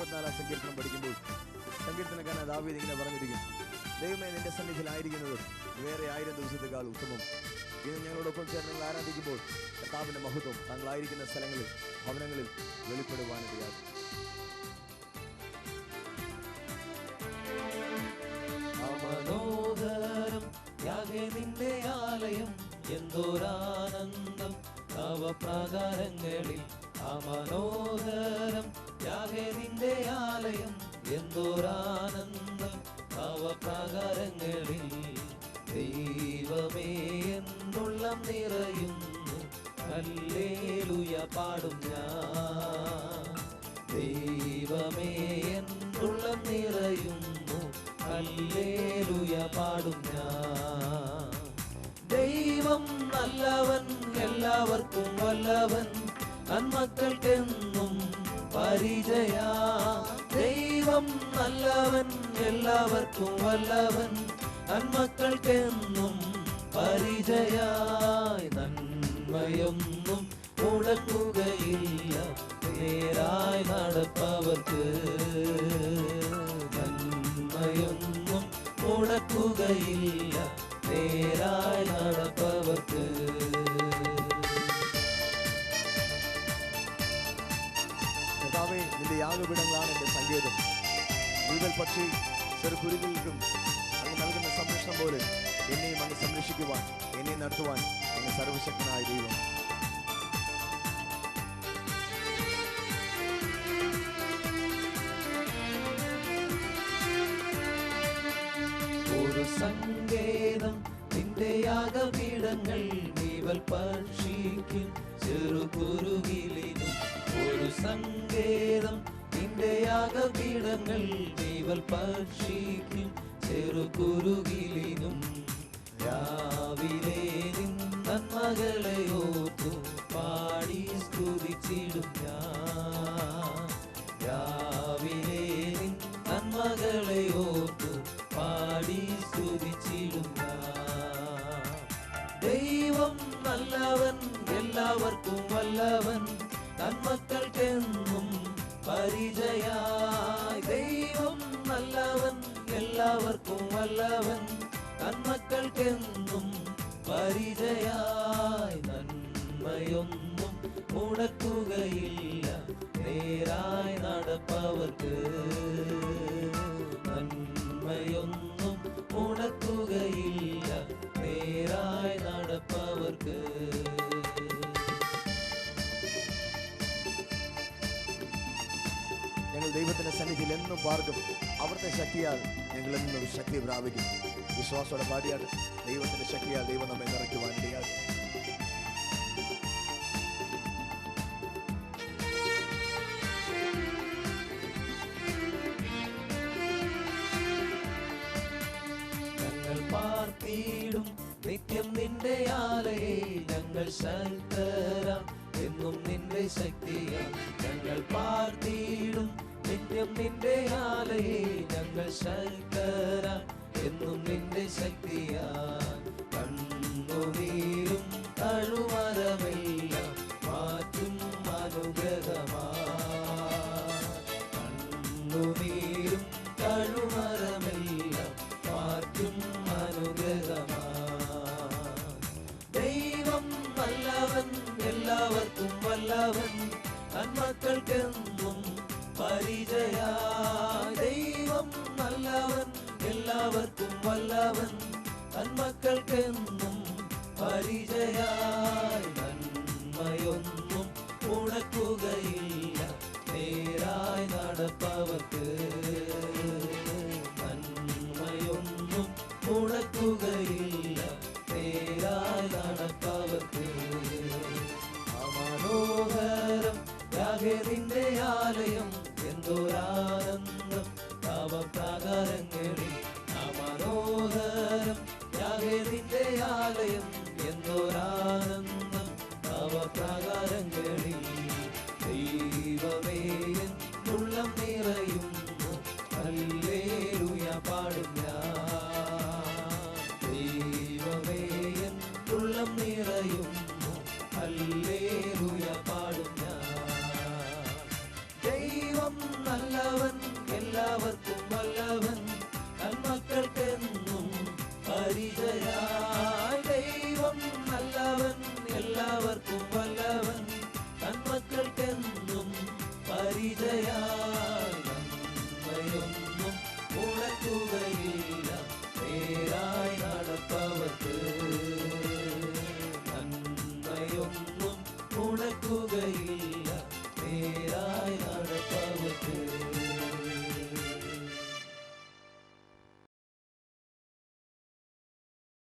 54 സങ്കീർത്തനം പഠിക്കുമ്പോൾ സങ്കീർത്തനക്കാരൻ ദാവീദ് ഇങ്ങനെ പറഞ്ഞിരിക്കും, ദൈവമേ നിന്റെ സന്നിധിയിലായിരിക്കുന്നത് വേറെ 1000 ദിവസത്തേക്കാൾ ഉത്തമം. ഇന്ന് ഞങ്ങളോടൊപ്പം ചേർന്ന് നിങ്ങൾ ആരാധിക്കുമ്പോൾ കർത്താവിന്റെ മഹത്വം താങ്കളായിരിക്കുന്ന സ്ഥലങ്ങളിൽ ഭവനങ്ങളിൽ വെളിപ്പെടുവാനിടയാകും. മനോഹരം യാഗേ നിന്റെ ആലയം, എന്തോരാനന്ദം തവ പ്രാകാരങ്ങളിൽ. മനോഹരം യാഗേ നിന്റെ ആലയം, എന്തോരാനന്ദം തവ പ്രാകാരങ്ങളിൽ. ദൈവമേ എന്നുള്ളം നിറയുന്നു, ഹല്ലേലൂയ പാടും ഞാൻ. ദൈവമേ എന്നുള്ളം നിറയുന്നു, ഹല്ലേലൂയ പാടും ഞാൻ. ദൈവം നല്ലവൻ, എല്ലാവർക്കും വല്ലവൻ, നന്മക്കൾക്കെന്നും പരിചയ. ദൈവം നല്ലവൻ, എല്ലാവർക്കും വല്ലവൻ, നന്മക്കൾക്കെന്നും പരിചയായി. നന്മയൊന്നും മുടക്കുകയില്ല നേരായി നടപ്പവർക്ക്. നന്മയൊന്നും മുടക്കുകയില്ല നേരായി നടപ്പവർക്ക്. കർത്താവേ, നിന്റെ യാഗപീഠങ്ങളാണ് എന്റെ സങ്കേതം. മുഴുവൻ പക്ഷി ചെറുകുരുവികൾക്കും അങ്ങ് നൽകുന്ന സംരക്ഷണം പോലെ എന്നെയും അങ്ങ് സംരക്ഷിക്കുവാൻ, എന്നെ നടത്തുവാൻ അങ്ങ് സർവശക്തനായ ദൈവം. ഒരു സങ്കേതം നിന്റെ യാഗപീഠങ്ങൾ, നീവൽ പക്ഷിക്കും ചെറുകുരുകിലിനും. ഒരു സങ്കേതം നിന്റെ യാഗപീഠങ്ങൾ, നീവൽ പക്ഷിക്കും ചെറുകുരുകിലിനും. രാവിലെ നിൻ നന്മകളെ ഓർത്തു പാടി സ്തുതിച്ചിടും ഞാൻ. രാവിലെ നിൻ നന്മകളെ ഓർത്തു പാടി സ്തുതിച്ചിടും ഞാൻ. ദൈവം നല്ലവൻ, എല്ലാവർക്കും വല്ലവൻ, നന്മക്കൾക്കെന്നും പരിചയായി. ദൈവം നല്ലവൻ, എല്ലാവർക്കും വല്ലവൻ, നന്മക്കൾക്കെന്നും പരിചയായി. നന്മയൊന്നും മുടക്കുകയില്ല നേരായി നടപ്പവർക്ക്. നന്മയൊന്നും മുടക്കുകയില്ല നേരായി നടപ്പവർക്ക്. ഞങ്ങൾ ദൈവത്തിന്റെ സന്നിധിയിൽ എന്നും പാർക്കും. അവിടുത്തെ ശക്തിയാൽ ഞങ്ങൾ എന്നും ശക്തി പ്രാപിക്കും. വിശ്വാസത്തോടെ പാടിയാൽ ദൈവത്തിന്റെ ശക്തിയാൽ ദൈവം നമ്മെ നിറയ്ക്കുവാൻ ഇടയാകും. ഞങ്ങൾ പാർത്തിടും നിത്യം നിന്റെ ആലയെ, ഞങ്ങൾ ശക്തരാം എന്നും നിന്റെ ശക്തിയാൽ. ഞങ്ങൾ പാർത്തിടും നിത്യം നിന്റെ ആലയെ, ഞങ്ങൾ ശക്തരാം എന്നും നിന്റെ ശക്തിയാൽ. കണ്ണുനീരും കഴുമരമെല്ലാം മാറ്റും അനുഗ്രഹമാ. കണ്ണുനീരും കഴുമരമെല്ലാം മാറ്റും അനുഗ്രഹമാ. ദൈവം നല്ലവൻ, എല്ലാവർക്കും വല്ലവൻ, നന്മക്കൾക്കെന്നും പരിചയാ. ദൈവം നല്ലവൻ, എല്ലാവർക്കും വല്ലവൻ, നന്മക്കൾക്കെന്നും പരിചയായി. നന്മയൊന്നും മുടക്കുകയില്ല നേരായി നടപ്പവർക്ക്. നന്മയൊന്നും മുടക്കുകയില്ല നേരായി നടപ്പവർക്ക്. മനോഹരം യാഗേ നിന്റെ ആലയം, എന്തോരാനന്ദം തവ പ്രാകാരങ്ങളിൽ. മനോഹരം യാഗേ നിന്റെ ആലയം, എന്തോരാനന്ദം തവ പ്രാകാരങ്ങളിൽ. ദൈവമേ എന്നുള്ളം നിറയുന്നു, ഹല്ലേലൂയ പാടും ഞാൻ. ദൈവമേ എന്നുള്ളം നിറയുന്നു, ഹല്ലേലൂയ പാടും ഞാൻ. ദൈവം നല്ലവൻ, പരിചയായി ദൈവം നല്ലവൻ, എല്ലാവർക്കും വല്ലവൻ, തന്മക്കൾക്കെന്നും പരിചയായി. നന്മയൊന്നും മുടക്കുകയില്ല നേരായി നടപ്പവർക്ക്, നന്മയൊന്നും മുടക്കുകയില്ല